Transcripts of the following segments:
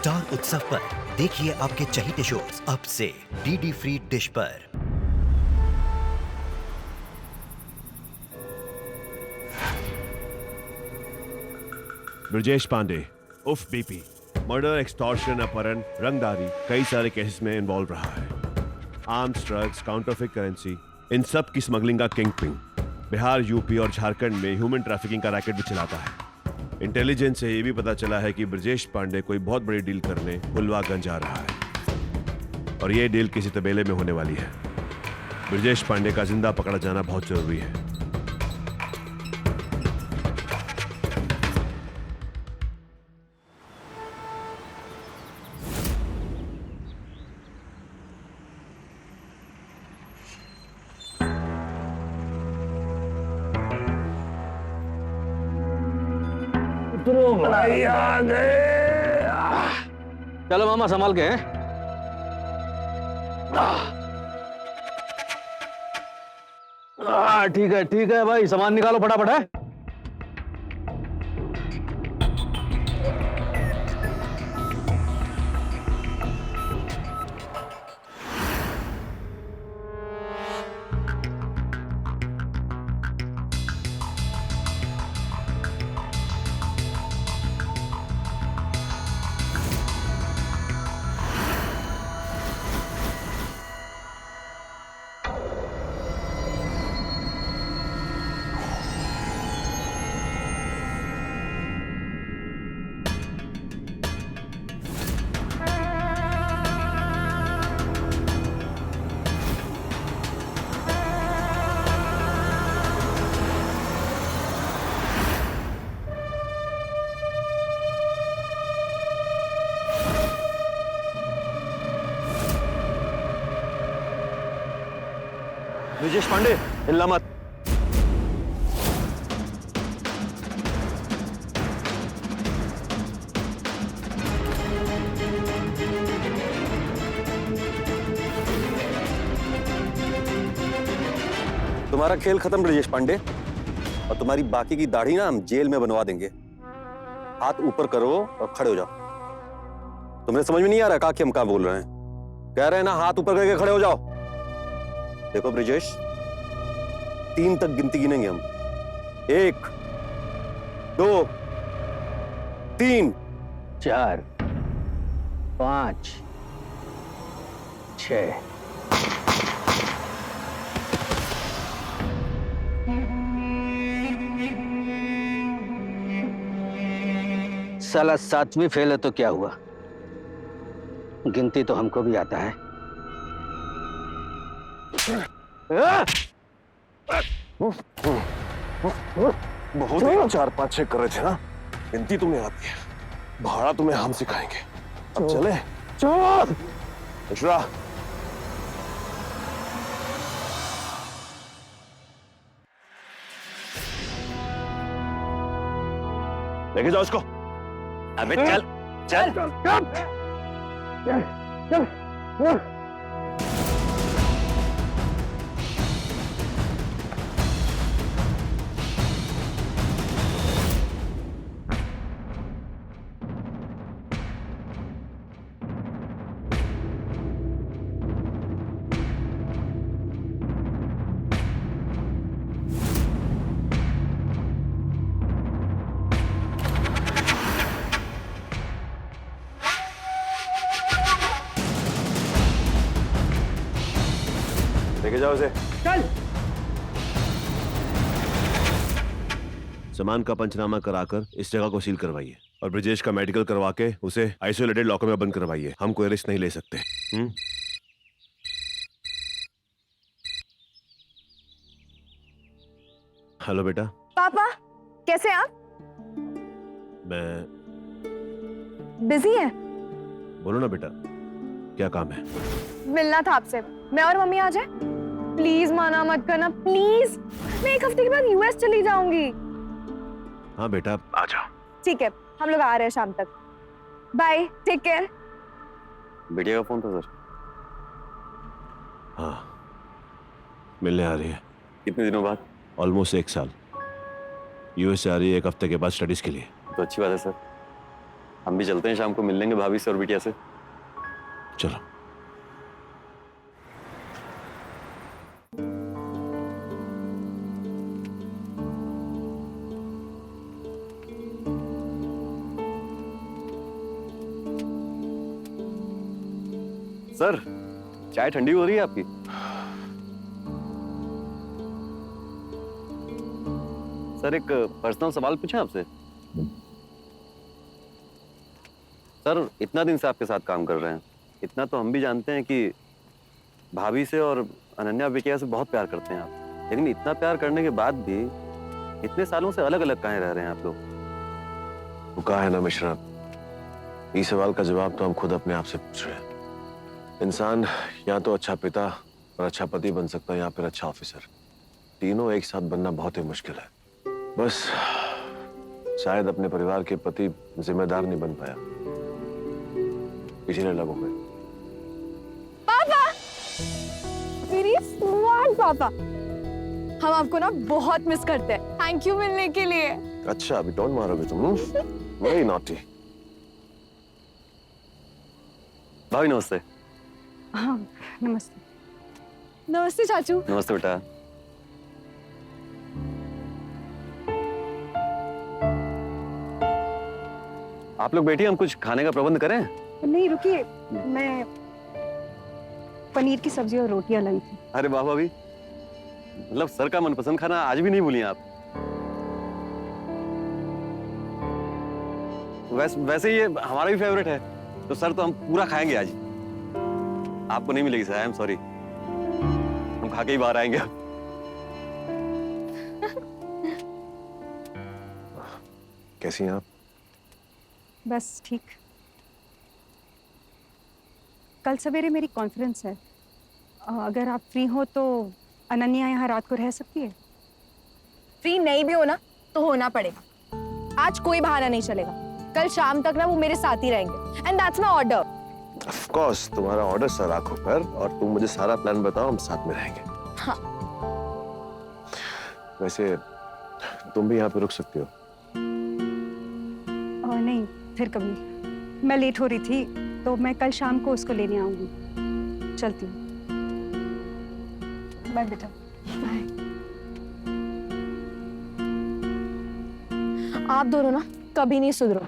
Star उत्सव पर देखिए आपके चहीते शोज अब से डीडी फ्री डिश पर। ब्रजेश पांडे उफ बीपी मर्डर, एक्सटॉर्शन, अपहरण, रंगदारी कई सारे केसेस में इन्वॉल्व रहा है। आर्म्स, ड्रग्स, काउंटरफेट करेंसी, इन सब की स्मगलिंग का किंग पिन बिहार, यूपी और झारखंड में ह्यूमन ट्रैफिकिंग का रैकेट भी चलाता है। इंटेलिजेंस से यह भी पता चला है कि ब्रजेश पांडे कोई बहुत बड़ी डील करने हुलवागंज जा रहा है और यह डील किसी तबेले में होने वाली है। ब्रजेश पांडे का जिंदा पकड़ा जाना बहुत जरूरी है। भाई आ गए। चलो मामा संभाल के हैं। ठीक है भाई, सामान निकालो फटाफट है। ब्रजेश पांडे, हिलना मत। तुम्हारा खेल खत्म ब्रजेश पांडे, और तुम्हारी बाकी की दाढ़ी ना हम जेल में बनवा देंगे। हाथ ऊपर करो और खड़े हो जाओ। तुम्हें समझ में नहीं आ रहा कि हम क्या बोल रहे हैं? कह रहे हैं ना, हाथ ऊपर करके खड़े हो जाओ। देखो ब्रजेश, 3 तक गिनती गिनेंगे हम। 1 2 3 4 5 6। साला 7वीं फेल है तो क्या हुआ, गिनती तो हमको भी आता है। बहुत ही 4-5-6 कर रहे थे ना। गिनती तुम्हें आती है, भाड़ा तुम्हें हम सिखाएंगे। अब चले। चल मिश्रा, लेके जाओ इसको। अबे चल चल लेके जाओ इसे। सामान का पंचनामा कराकर इस जगह को सील करवाइए और ब्रजेश का मेडिकल करवा के उसे आइसोलेटेड लॉकर में बंद करवाइए। हम कोई रिस्क नहीं ले सकते। हेलो बेटा। पापा, कैसे हैं आप? मैं बिजी हैं? बोलो ना बेटा, क्या काम है? मिलना था आपसे। मैं और मम्मी आ जाए? प्लीज माना मत करना, प्लीज। मैं 1 हफ्ते के बाद यूएस चली जाऊंगी। हाँ बेटा, आ जाओ। ठीक है, हम लोग आ रहे हैं शाम तक। Bye, take care. बेटिया का फोन था सर। हाँ, मिलने आ रही है। कितने दिनों बाद? ऑलमोस्ट 1 साल। यूएस से आ रही है 1 हफ्ते के बाद स्टडीज के लिए। तो अच्छी बात है सर। हम भी चलते हैं, शाम को मिल लेंगे भाभी से और बिटिया से। चलो। सर, चाय ठंडी हो रही है आपकी? सर, एक पर्सनल सवाल पूछें आपसे? सर, इतना दिन से आपके साथ काम कर रहे हैं, इतना तो हम भी जानते हैं कि भाभी से और अनन्या बिटिया से बहुत प्यार करते हैं आप, लेकिन इतना प्यार करने के बाद भी इतने सालों से अलग अलग काहे रह रहे हैं आप लोग? वो कहा है ना मिश्रा, इस सवाल का जवाब तो हम खुद अपने आप से पूछ रहे हैं। इंसान या तो अच्छा पिता और अच्छा पति बन सकता है या फिर अच्छा ऑफिसर। तीनों एक साथ बनना बहुत ही मुश्किल है। बस शायद अपने परिवार के प्रति जिम्मेदार नहीं बन पाया, इसीलिए लगो गए। पापा, मेरी स्मार्ट पापा, हम आपको ना बहुत मिस करते हैं। थैंक यू मिलने के लिए। अच्छा, अभी टोन मारोगे तुम? Very naughty. भाभी नमस्ते। हाँ, नमस्ते। नमस्ते चाचू। नमस्ते बेटा। आप लोग बैठिए, हम कुछ खाने का प्रबंध करें? नहीं रुकिए, मैं पनीर की सब्जी और रोटियां लाई थी। अरे वाह भाभी, मतलब सर का मनपसंद खाना आज भी नहीं भूली आप। वैसे ये हमारा भी फेवरेट है, तो सर तो हम पूरा खाएंगे आज। आपको नहीं मिलेगी सर, आई एम सॉरी, हम खा के ही बाहर आएंगे। कैसी हैं आप? बस ठीक। कल सवेरे मेरी कॉन्फ्रेंस है, अगर आप फ्री हो तो अनन्या यहाँ रात को रह सकती है? फ्री नहीं भी हो ना तो होना पड़ेगा। आज कोई बहाना नहीं चलेगा। कल शाम तक ना वो मेरे साथ ही रहेंगे, and that's my order. Of course, तुम्हारा ऑर्डर सर आंखों पर, और तुम मुझे सारा प्लान बताओ, हम साथ में रहेंगे। हाँ। वैसे तुम भी यहाँ पे रुक सकती हो। नहीं, फिर कभी। मैं लेट हो रही थी तो मैं कल शाम को उसको लेने आऊंगी। चलती हूँ। बाय बेटा। बाय। आप दोनों ना कभी नहीं सुधरो।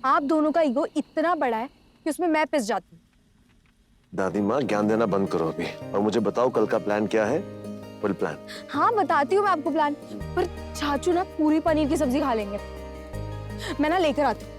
आप दोनों का ईगो इतना बड़ा है कि उसमें मैं पिस जाती हूँ। दादी माँ, ज्ञान देना बंद करो अभी, और मुझे बताओ कल का प्लान क्या है? Full plan. हाँ, बताती हूँ मैं आपको प्लान, पर चाचू ना पूरी पनीर की सब्जी खा लेंगे। मैं ना लेकर आती हूँ।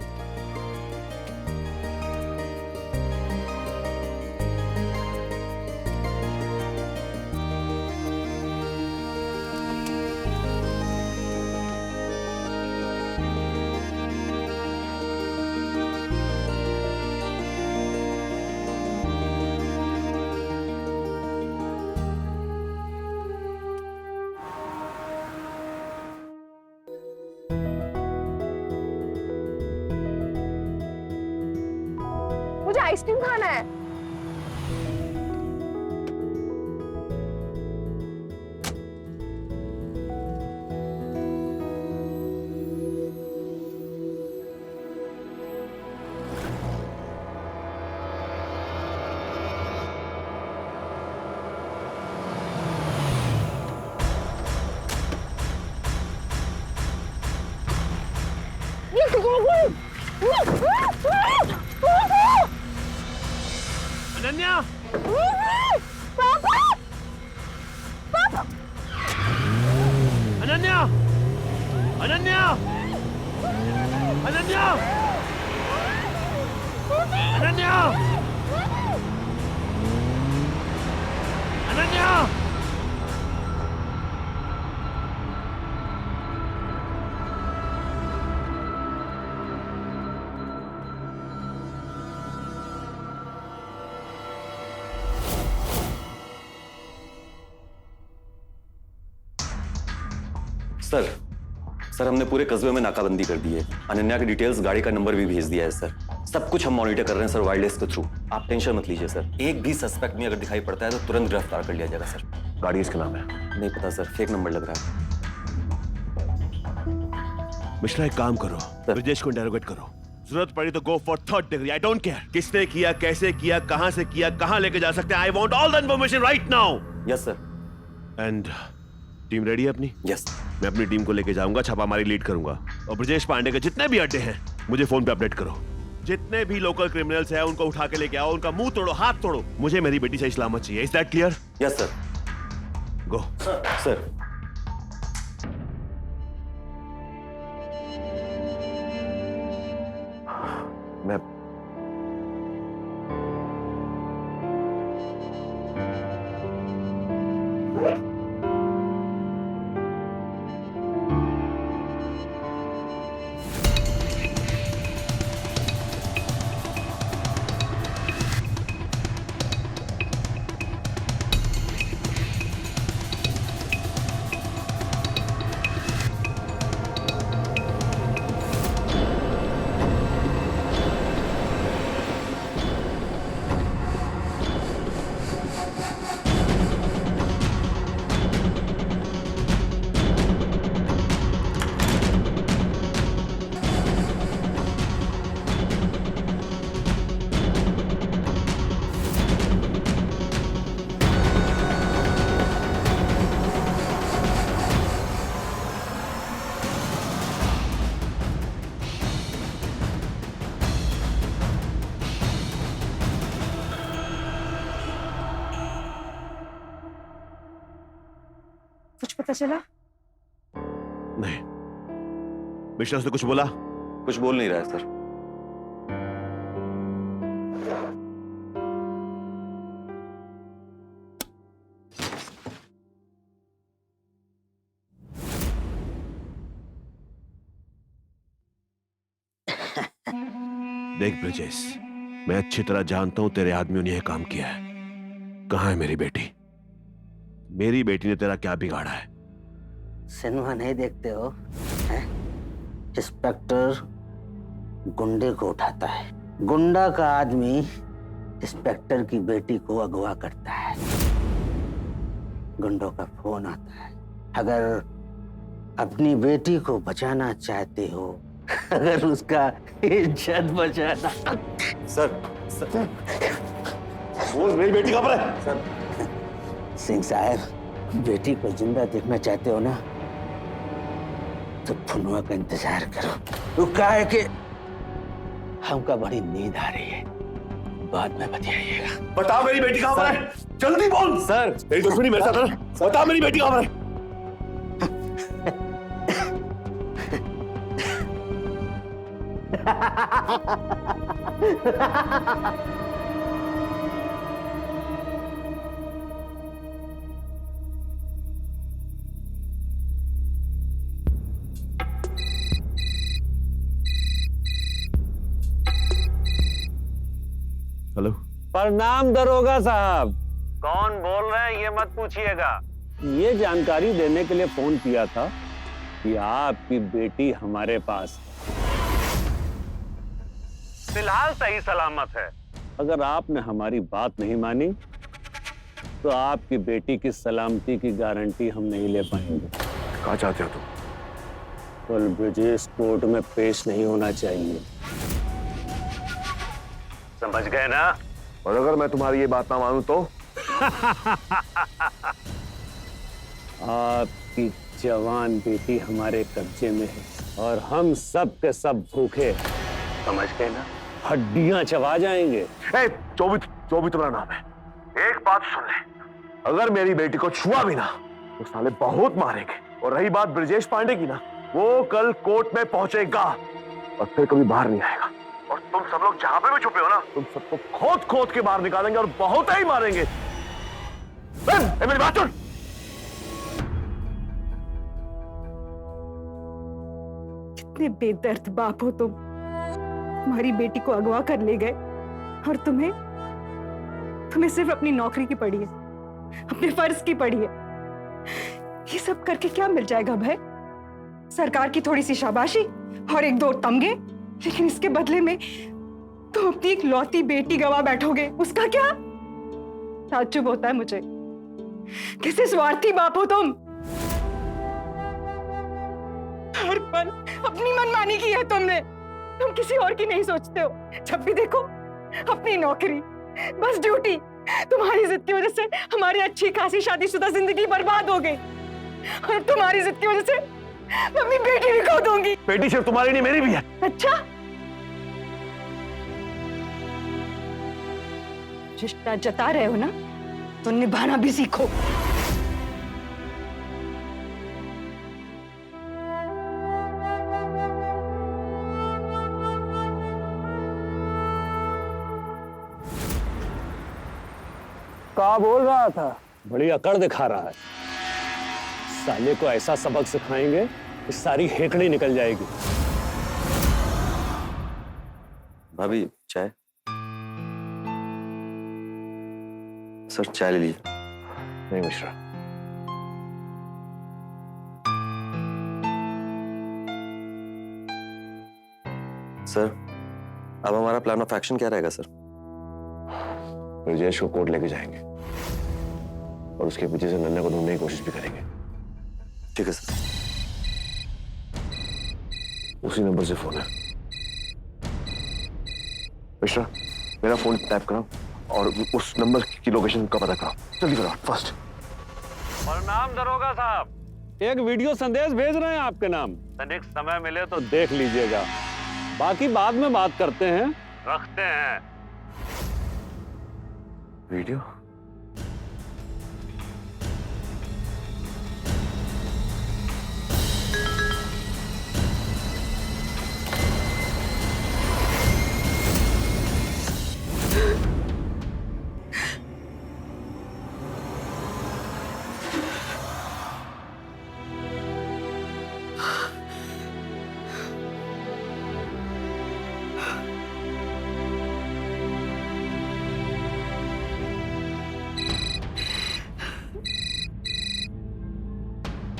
मुझे आइसक्रीम खाना है। अनन्या! पापा! पापा! अनन्या! अनन्या! अनन्या! अनन्या! अनन्या! सर हमने पूरे कस्बे में नाकाबंदी कर दी है। अनन्या की डिटेल्स, गाड़ी का नंबर भी भेज दिया है सर। सब कुछ हम मॉनिटर कर रहे हैं सर, वायरलेस के थ्रू। आप टेंशन मत लीजिए सर। एक भी सस्पेक्ट में अगर दिखाई पड़ता है तो तुरंत गिरफ्तार कर लिया जाएगा सर। गाड़ी इसके नाम है? नहीं पता सर, फेक नंबर लग रहा है। मिश्रा, एक काम करो, ब्रजेश को इंटेरोगेट करो। जरूरत पड़ी तो go for third degree, I don't care किसने किया, कैसे किया, कहां से किया, कहां लेके जा सकते हैं। I want all the information right now. Yes sir. And team ready है अपनी? यस। मैं अपनी टीम को लेके जाऊंगा, छापामारी लीड करूंगा, और ब्रजेश पांडे के जितने भी अड्डे हैं मुझे फोन पे अपडेट करो। जितने भी लोकल क्रिमिनल्स हैं उनको उठा के लेके आओ, उनका मुंह तोड़ो, हाथ तोड़ो। मुझे मेरी बेटी सही सलामत चाहिए। Is that clear? Yes sir. Go sir. मैं कुछ पता चला? नहीं। मिश्रा से कुछ बोला? कुछ बोल नहीं रहा है सर। देख ब्रजेश, मैं अच्छी तरह जानता हूं तेरे आदमियों ने यह काम किया है। कहां है मेरी बेटी? मेरी बेटी ने तेरा क्या बिगाड़ा है? सिनेमा नहीं देखते हो? हैं? इंस्पेक्टर गुंडे को उठाता है, गुंडा का आदमी इंस्पेक्टर की बेटी को अगवा करता है। गुंडों का फोन आता है, अगर अपनी बेटी को बचाना चाहते हो, अगर उसका इज्जत बचाना। सर। सर। बोल, मेरी बेटी कहाँ पर है? सर। सिंह साहब, बेटी को जिंदा देखना चाहते हो ना, तो फुनवा का इंतजार करो। वो क्या है कि हमका बड़ी नींद आ रही है, बाद में बताइएगा। बता मेरी बेटी कहाँ पर है? जल्दी बोल। सर। तेरी दुश्मनी मेरे साथ है ना? बता मेरी बेटी कहाँ पर है? हेलो। प्रणाम दरोगा साहब। कौन बोल रहे हैं ये मत पूछिएगा। ये जानकारी देने के लिए फोन किया था कि आपकी बेटी हमारे पास फिलहाल सही सलामत है। अगर आपने हमारी बात नहीं मानी तो आपकी बेटी की सलामती की गारंटी हम नहीं ले पाएंगे। कहाँ चाहते हो तुम? कल ब्रजेश कोर्ट में पेश नहीं होना चाहिए, समझ गए ना? और अगर मैं तुम्हारी ये बात ना मानूं तो? आपकी जवान बेटी हमारे कब्जे में है और हम सब के सब भूखे, समझ गए ना? हड्डियां चबा जाएंगे। जो भी तुम्हारा नाम है, एक बात सुन ले, अगर मेरी बेटी को छुआ भी ना तो साले बहुत मारेंगे। और रही बात ब्रजेश पांडे की ना, वो कल कोर्ट में पहुंचेगा और फिर कभी बाहर नहीं आएगा। और तुम सब लोग जहां पे भी छुपे हो ना, तुम सबको खोद खोद के बाहर निकालेंगे और बहुत ही मारेंगे। मेरी बात सुन। कितने बेदर्द बाप हो तुम। हमारी बेटी को अगवा कर ले गए और तुम्हें सिर्फ अपनी नौकरी की पड़ी है, अपने फर्ज की पड़ी है। ये सब करके क्या मिल जाएगा भाई? सरकार की थोड़ी सी शाबाशी और एक दो तमगे, लेकिन इसके बदले में तुम अपनी एक लौती बेटी गवा बैठोगे। उसका क्या? ताज्जुब होता है मुझे, कैसे स्वार्थी बाप हो तुम। हर पल अपनी मनमानी की है तुमने, तुम किसी और की नहीं सोचते हो। जब भी देखो अपनी नौकरी, बस ड्यूटी। तुम्हारी जिद की वजह से हमारी अच्छी खासी शादीशुदा जिंदगी बर्बाद हो गई, और तुम्हारी जिद की वजह से मैं अपनी बेटी भी खो दूंगी। बेटी सिर्फ तुम्हारी नहीं, मेरी भी है। अच्छा, रिश्ता जता रहे हो ना, तो निभाना भी सीखो। क्या बोल रहा था? बड़ी अकड़ दिखा रहा है। साले को ऐसा सबक सिखाएंगे कि सारी हेकड़ी निकल जाएगी। भाभी चाय? सर चाय ले लीजिए। नहीं मिश्रा, सर अब हमारा प्लान ऑफ एक्शन क्या रहेगा सर? ब्रजेश को कोर्ट लेके जाएंगे और उसके पीछे से नन्हे को ढूंढने की कोशिश भी करेंगे। ठीक है सर। उसी नंबर से फोन है। मिश्रा, मेरा फोन टैप कराओ और उस नंबर की लोकेशन का पता कराओ। जल्दी करो, फास्ट। प्रणाम दरोगा साहब, एक वीडियो संदेश भेज रहे हैं आपके नाम। तनिक समय मिले तो देख लीजिएगा, बाकी बाद में बात करते हैं। रखते हैं। वीडियो?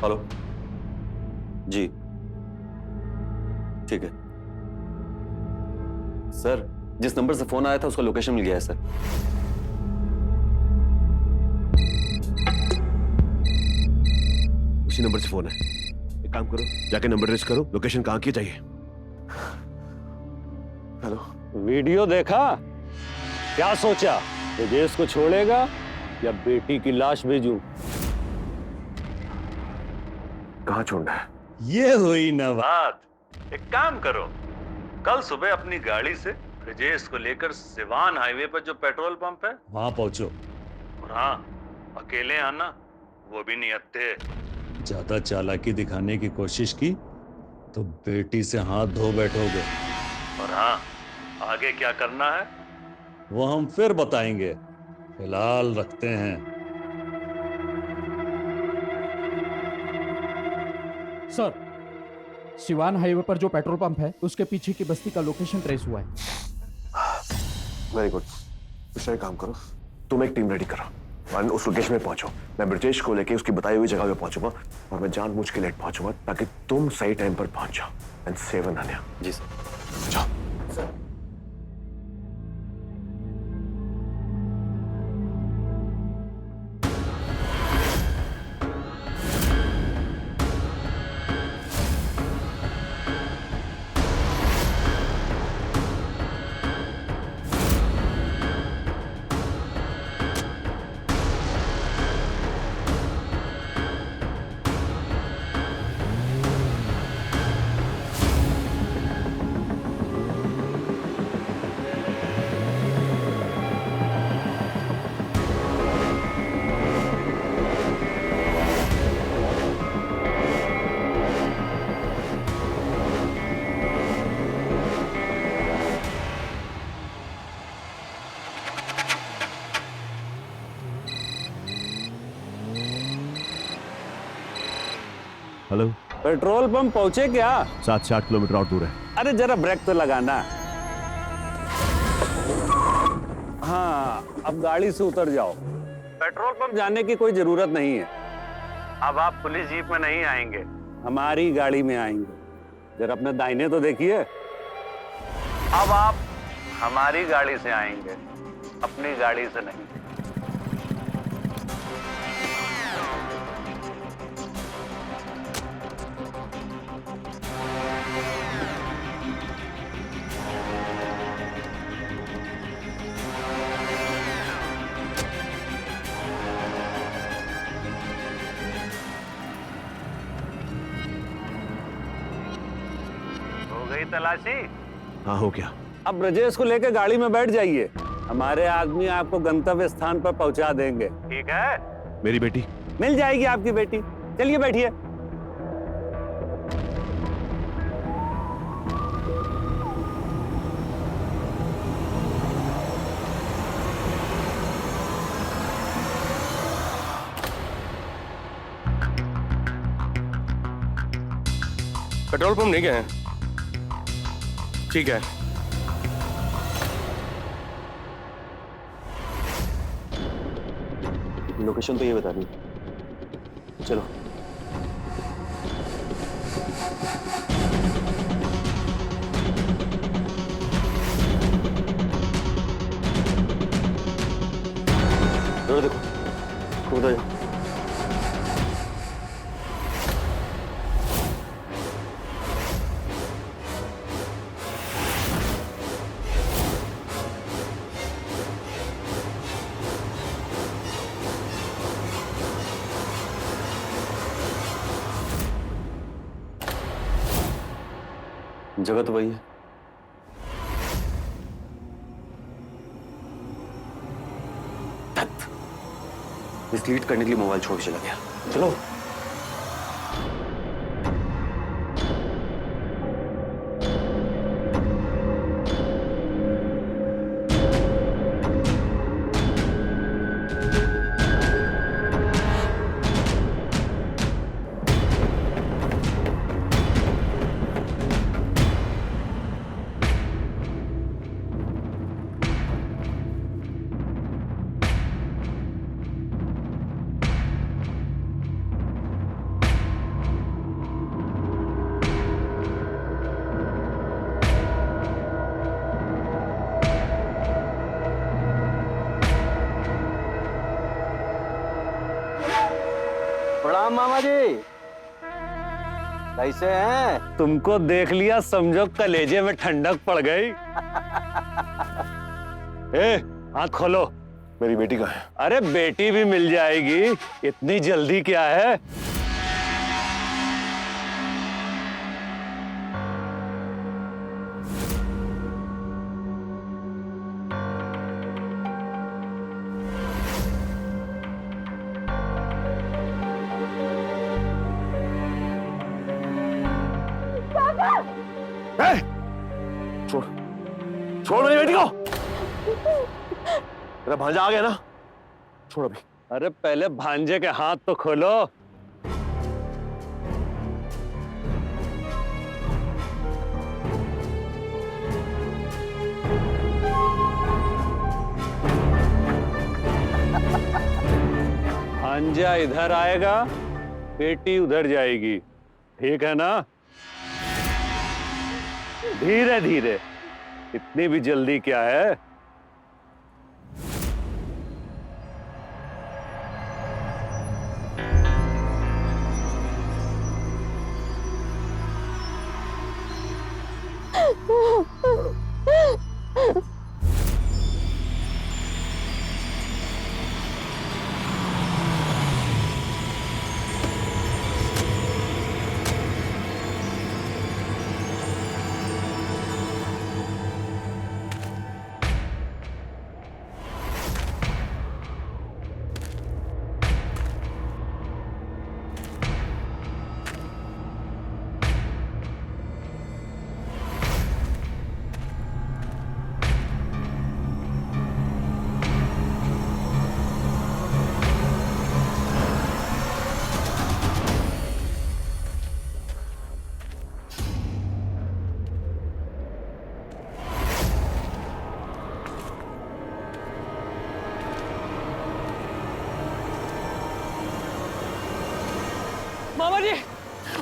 हेलो जी, ठीक है सर। जिस नंबर से फोन आया था उसका लोकेशन मिल गया है सर। उसी नंबर से फोन है। एक काम करो, जाके नंबर ट्रेस करो, लोकेशन कहाँ की चाहिए। हेलो। वीडियो देखा? क्या सोचा, ब्रजेश को छोड़ेगा या बेटी की लाश भेजूं? कहाँ छोड़ना है? ये हुई ना बात। एक काम करो, कल सुबह अपनी गाड़ी से ब्रजेश को लेकर सिवान हाईवे पर जो पेट्रोल पंप है वहां पहुंचो। और हाँ, अकेले आना, वो भी नहीं आते। ज्यादा चालाकी दिखाने की कोशिश की तो बेटी से हाथ धो बैठोगे। और हाँ, आगे क्या करना है वो हम फिर बताएंगे, फिलहाल रखते हैं। सर, सिवान हाईवे पर जो पेट्रोल पंप है उसके पीछे की बस्ती का लोकेशन ट्रेस हुआ है। Very good. दूसरा काम करो, तुम एक टीम रेडी करो और उस लोकेशन में पहुंचो। मैं ब्रजेश को लेके उसकी बताई हुई जगह पे पहुंचूंगा और मैं जानबूझ के लेट पहुंचूंगा ताकि तुम सही टाइम पर पहुंच जाओ। And save Ananya. जी सर। जाओ। हेलो। पेट्रोल पंप पहुंचे क्या? 7 से 8 किलोमीटर और दूर है। अरे जरा ब्रेक तो लगाना। हाँ, अब गाड़ी से उतर जाओ। पेट्रोल पंप जाने की कोई जरूरत नहीं है। अब आप पुलिस जीप में नहीं आएंगे, हमारी गाड़ी में आएंगे। जरा अपने दाहिने तो देखिए। अब आप हमारी गाड़ी से आएंगे, अपनी गाड़ी से नहीं। गई तलाशी? हाँ हो गया। अब ब्रजेश को लेकर गाड़ी में बैठ जाइए, हमारे आदमी आपको गंतव्य स्थान पर पहुंचा देंगे। ठीक है? मेरी बेटी? मिल जाएगी आपकी बेटी। चलिए बैठिए। पेट्रोल पंप नहीं गए हैं? ठीक है। लोकेशन तो ये बता दी। चलो। उधर देखो, उधर जाओ। जगह तो वही है। मिसलीड करने के लिए मोबाइल छोड़ के चला गया। चलो। प्रणाम मामा जी, कैसे हैं? तुमको देख लिया समझो कलेजे में ठंडक पड़ गई। ए, हाथ खोलो। मेरी बेटी कहाँ है? अरे बेटी भी मिल जाएगी, इतनी जल्दी क्या है? छोड़, छोड़ मेरी बेटी को। तेरा भांजा आ गया ना, छोड़ अभी। अरे पहले भांजे के हाथ तो खोलो। भांजा इधर आएगा, बेटी उधर जाएगी, ठीक है ना? धीरे धीरे, इतनी भी जल्दी क्या है?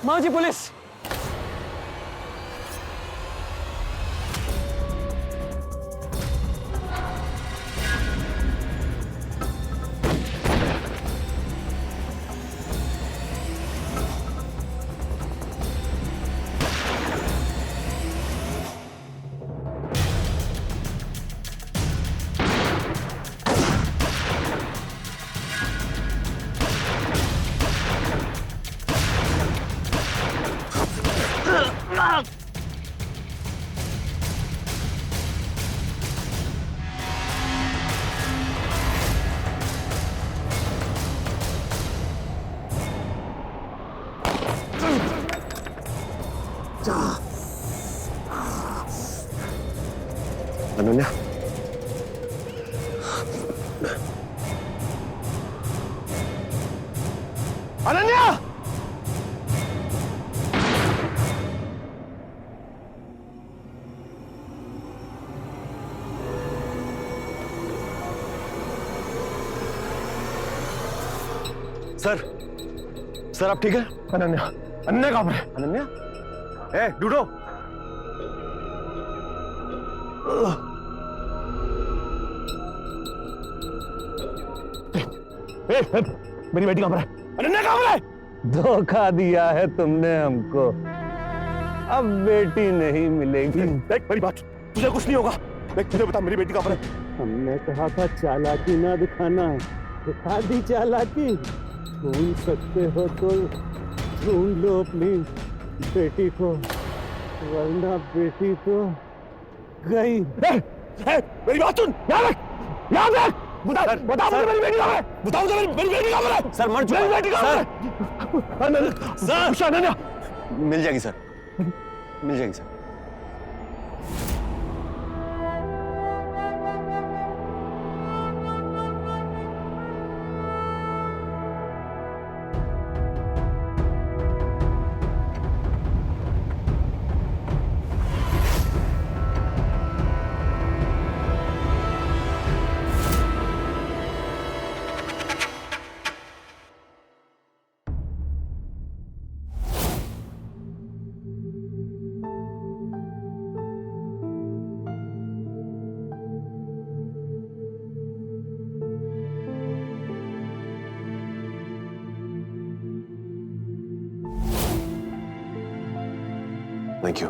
मामा जी पुलिस। अनन्या! सर आप ठीक है? अनन्या, अनन्या कहाँ पर है? अनन्या? ए, ढूंढो। मेरी बेटी कहाँ पर है? अनन्या कहाँ पर है? धोखा दिया है तुमने हमको, अब बेटी नहीं मिलेगी। देख मेरी बात, तुझे कुछ नहीं होगा। देख मुझे बता, मेरी बेटी कहाँ पर है? हमने कहा था चालाकी ना दिखाना, दिखा दी चालाकी। ढूंढ सकते हो तो ढूंढ लो अपनी बेटी को, वरना बेटी तो गई। मेरी बात सुन, याद रख, याद रख। बताओ मुझे मेरी बेटी कहाँ है? बताओ मुझे मेरी बेटी कहाँ पर है? सर मर चुका मेरी है। बेटी कहाँ पर है? सर अनन्या मिल जाएगी सर, मिल जाएगी सर। Thank you.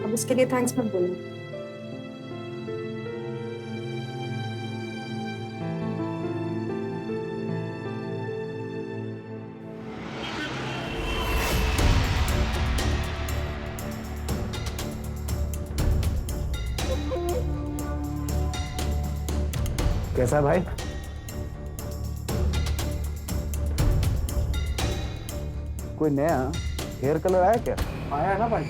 अब इसके लिए थैंक्स मत बोलना। कैसा है भाई? कोई नया हेयर कलर आया क्या? आया ना भाई।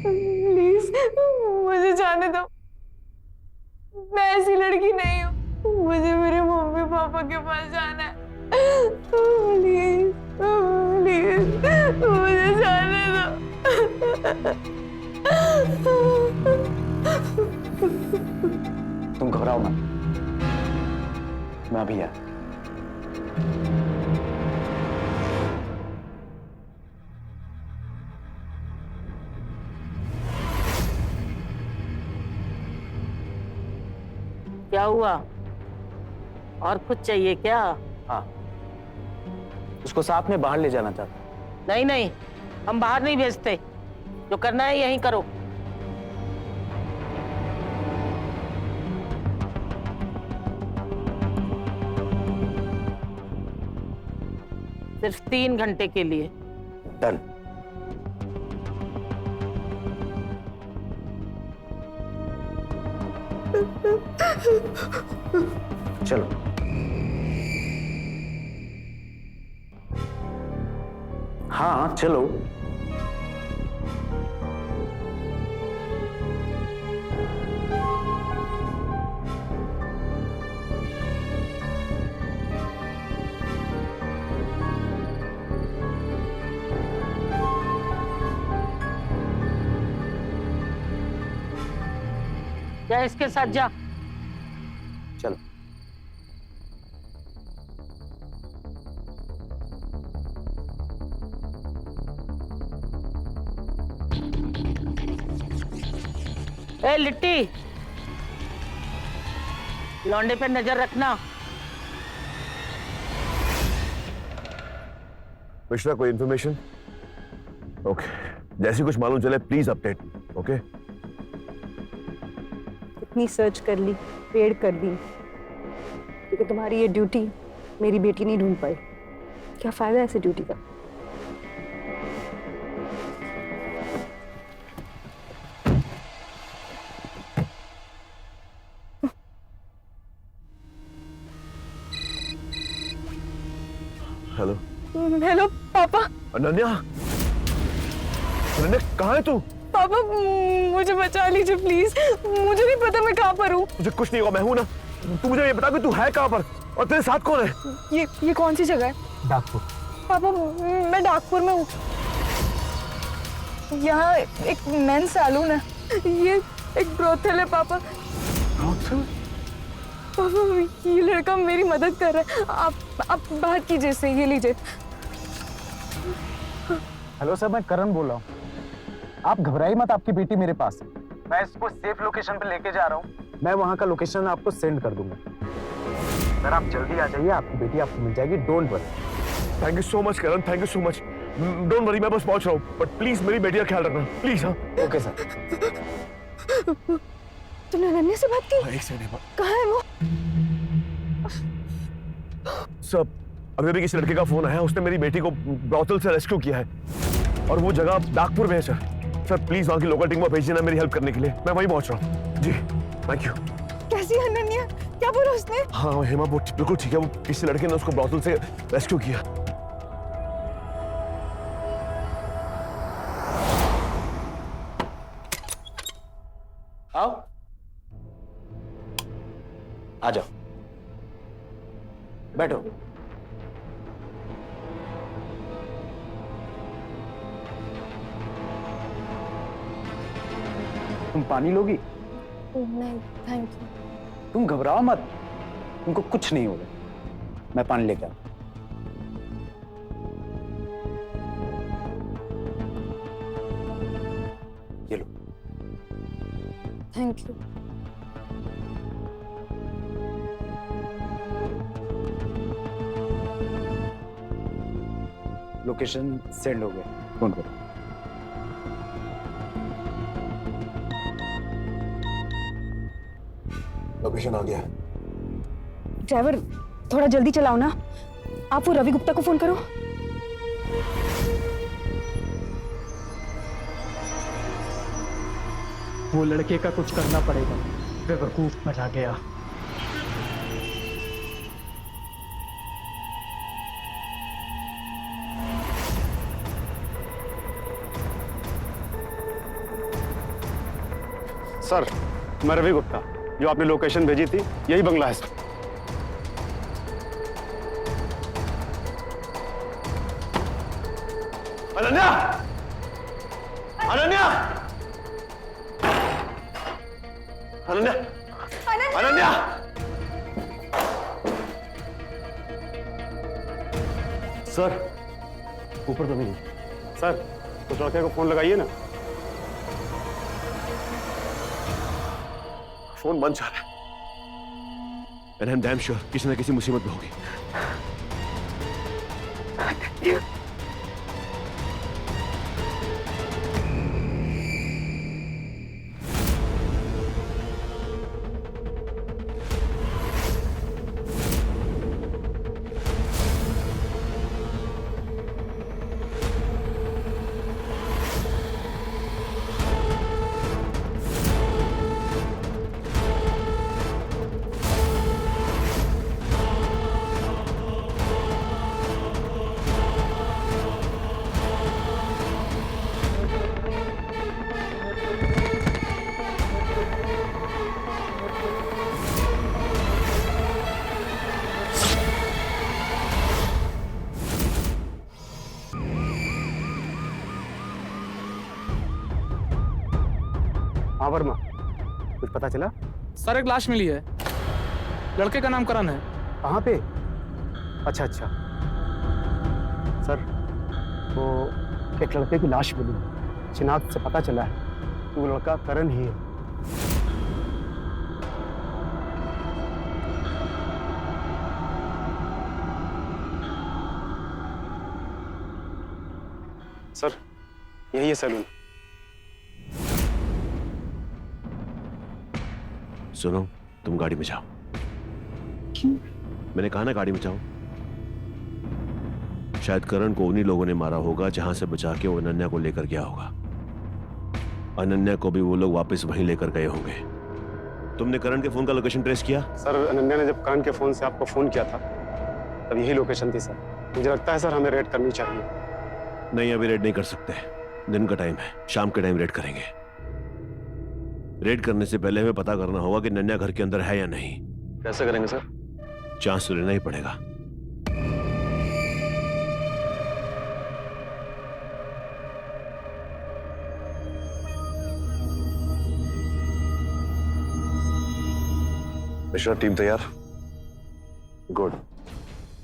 प्लीज मुझे जाने दो, मैं ऐसी लड़की नहीं हूँ। मुझे मेरे मम्मी पापा के पास जाना है। प्लीज प्लीज मुझे जाने दो। तुम घबराओ मत, मैं अभी आया। क्या हुआ? और कुछ चाहिए क्या? हाँ, उसको साथ में बाहर ले जाना था। नहीं नहीं, हम बाहर नहीं भेजते, जो करना है यहीं करो। सिर्फ 3 घंटे के लिए। डन। चलो। हाँ चलो। क्या इसके साथ जा। चलो। ए लिट्टी, लौंडे पे नजर रखना। मिश्रा, कोई इन्फॉर्मेशन? ओके, जैसी कुछ मालूम चले प्लीज अपडेट। ओके इतनी सर्च कर ली, रेड कर दी, लेकिन तुम्हारी ये ड्यूटी मेरी बेटी नहीं ढूंढ पाई। क्या फायदा ऐसी ड्यूटी का? हेलो। हेलो पापा। अनन्या, अनन्या कहाँ है तू? पापा मुझे बचा लीजिए प्लीज, मुझे नहीं पता मैं कहाँ पर हूँ। मुझे कुछ नहीं होगा, मैं हूँ ना। तू मुझे ये बता कि तू है कहाँ पर और तेरे साथ कौन है? ये कौन सी जगह है? डाकपुर। पापा मैं डाकपुर में हूँ। यहाँ एक मेन सैलून है, ये एक ब्रोथल है पापा। ब्रोथल? पापा ये लड़का मेरी मदद कर रहा है, आप बात कीजिए इससे, ये लीजिए। हेलो सर, मैं करण बोल रहा हूँ। आप घबराइए मत, आपकी बेटी मेरे पास है। मैं इसको सेफ लोकेशन पे लेके जा रहा हूँ। मैं वहाँ का लोकेशन आपको सेंड कर दूंगा। सर आप जल्दी आ जाइए, आपकी बेटी आपको मिल जाएगी, don't worry. Thank you so much Karan, thank you so much. Don't worry, मैं बस पहुंच रहा हूँ, बट प्लीज मेरी बेटी का ख्याल रखना प्लीज। हाँ ओके सर। तुमने अनन्या से बात की? एक सेकंड। कहाँ है वो? सब अभी अभी किसी लड़के का फोन आया, उसने मेरी बेटी को ब्रोथल से रेस्क्यू किया है और वो जगह डाकपुर में है सर। सर प्लीज वहाँ की लोकल टीम को भेज देना मेरी हेल्प करने के लिए, मैं वहीं पहुंच रहा हूँ। जी थैंक यू। कैसी है अनन्या? क्या बोला उसने? हाँ हेमा वो बिल्कुल ठीक है, वो किसी लड़के ने उसको ब्रोथल से रेस्क्यू किया। आओ, आ जाओ, बैठो। तुम पानी लोगी? नहीं थैंक यू। तुम घबराओ मत, तुमको कुछ नहीं होगा। मैं पानी लेके आता हूं। ये लो। Thank you. लोकेशन सेंड हो गए, फोन करो। लोकेशन आ गया। ड्राइवर थोड़ा जल्दी चलाओ ना, आप वो रवि गुप्ता को फोन करो। वो लड़के का कुछ करना पड़ेगा, बेवकूफ बना गया। सर मैं रवि गुप्ता, जो आपने लोकेशन भेजी थी, यही बंगला है सर। अनन्या! अनन्या! अनन्या! अनन्या! सर ऊपर तो नहीं। सर उस लड़के को फोन लगाइए ना। फोन बंद जा रहा है। And I'm damn sure किसी न किसी मुसीबत में होगी। हाँ वर्मा, कुछ पता चला? सर एक लाश मिली है, लड़के का नाम करण है। कहाँ पे? अच्छा अच्छा सर, वो एक लड़के की लाश मिली, शिनाख्त से पता चला है कि वो लड़का करण ही है। सर यही है सैलून। सुनो, तुम गाड़ी में जाओ। क्यों? मैंने कहा ना गाड़ी में जाओ। शायद करण को उन्हीं लोगों ने मारा होगा जहां से बचा के वो अनन्या को लेकर गया होगा। अनन्या को भी वो लोग वापस वहीं लेकर गए होंगे। तुमने करण के फोन का लोकेशन ट्रेस किया? सर, अनन्या ने जब करण के फोन से आपको फोन किया था तब यही लोकेशन थी सर। मुझे लगता है सर हमें रेड करनी चाहिए। नहीं, अभी रेड नहीं कर सकते। दिन का टाइम है, शाम के टाइम रेड करेंगे। रेड करने से पहले हमें पता करना होगा कि अनन्या घर के अंदर है या नहीं। कैसे करेंगे सर? चांस तो लेना ही पड़ेगा। मिश्रा, टीम तैयार? गुड।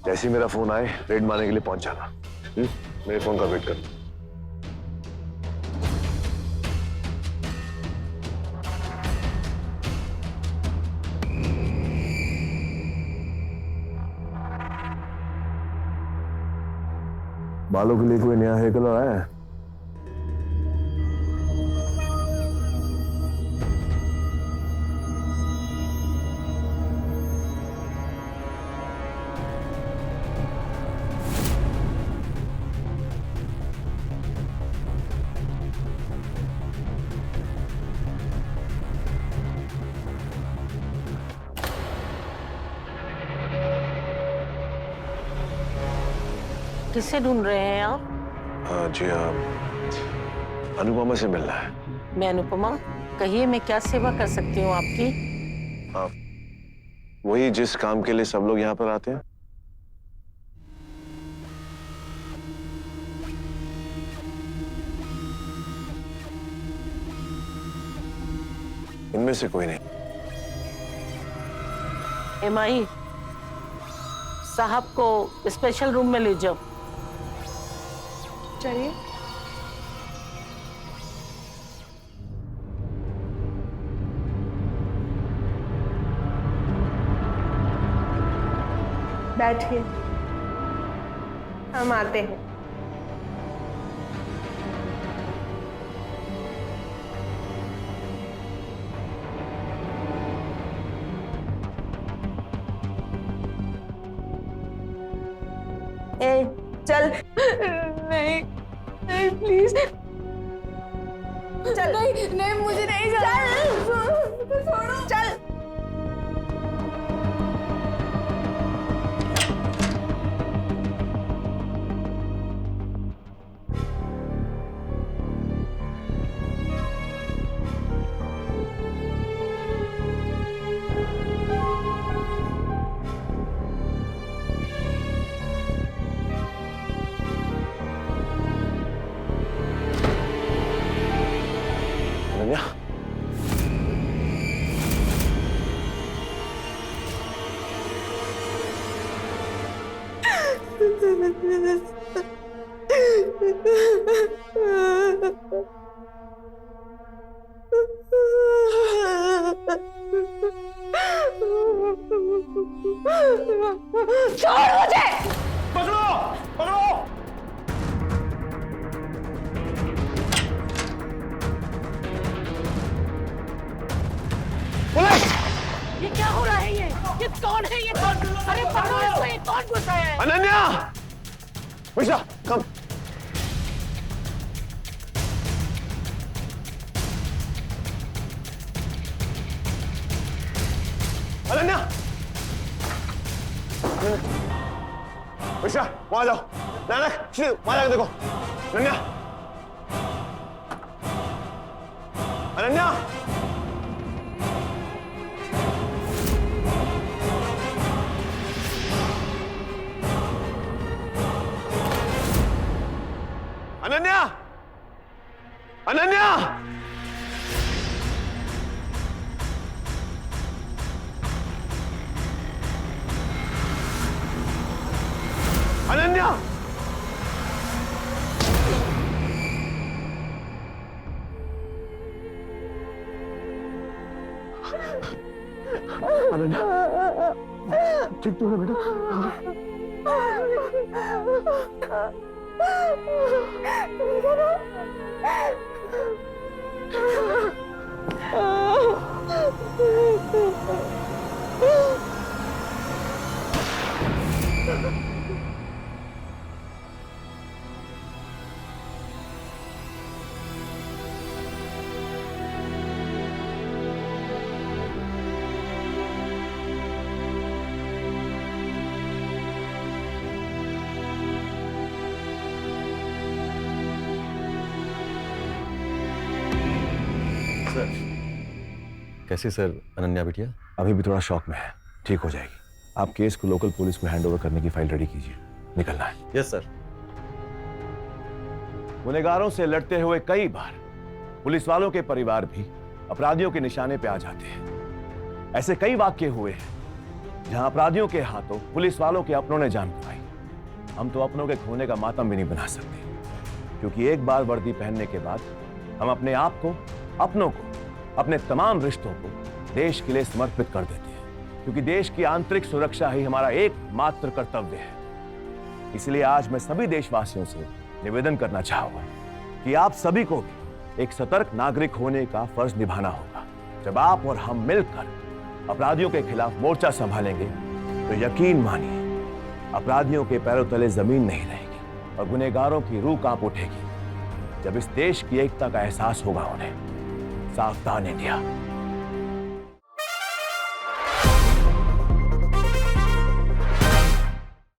जैसे ही मेरा फोन आए रेड मारने के लिए पहुंच जाना। मेरे फोन का वेट कर। बालों के लिए कोई नया हेयर कलर आया है? किसे ढूंढ रहे हैं आप? हाँ जी, अनुपमा से मिलना है। मैं अनुपमा। कहिए, मैं क्या सेवा कर सकती हूँ आपकी? वही जिस काम के लिए सब लोग यहाँ पर आते हैं। इनमें से कोई नहीं। एमआई साहब को स्पेशल रूम में ले जाओ। चलिए। बैठिए, हम आते हैं। ए, चल। नहीं नहीं, प्लीज चल। नहीं नहीं, मुझे नहीं जाना। छोड़ो। चल। अनन्या, छोड़ मुझे। पकड़ो, पकड़ो। ये क्या हो रहा है? ये कौन है? ये कौन? अरे पकड़ो इसको, ये कौन घुसा है? अनन्या! मिश्रा, कम। अनन्या! मिश्रा, वहां जाओ। नानक, वहां जाकर देखो। अनन्या! अनन्या! अनन्या! अनन्या! अनन्या! अनन्या, ठीक तो है बेटा? कैसे सर अनन्या बिटिया? अभी भी थोड़ा शॉक में है, ठीक हो जाएगी। आप केस को लोकल पुलिस को हैंड ओवर करने की फाइल रेडी कीजिए, निकलना है। Yes sir. गुनहगारों से लड़ते हुए कई बार पुलिस वालों के परिवार भी अपराधियों के निशाने पे आ जाते हैं। ऐसे कई वाक्य हुए हैं जहां अपराधियों के हाथों पुलिस वालों के अपनों ने जान गंवाई। हम तो अपनों के खोने का मातम भी नहीं बना सकते, क्योंकि एक बार वर्दी पहनने के बाद हम अपने आप को, अपनों को, अपने तमाम रिश्तों को देश के लिए समर्पित कर देते हैं, क्योंकि देश की आंतरिक सुरक्षा ही हमारा एकमात्र कर्तव्य है। इसलिए आज मैं सभी देशवासियों से निवेदन करना चाहूंगा कि आप सभी को भी एक सतर्क नागरिक होने का फर्ज निभाना होगा। जब आप और हम मिलकर अपराधियों के खिलाफ मोर्चा संभालेंगे तो यकीन मानिए अपराधियों के पैरों तले जमीन नहीं रहेगी और गुनहगारों की रूह कांप उठेगी जब इस देश की एकता का एहसास होगा उन्हें। सावधान इंडिया।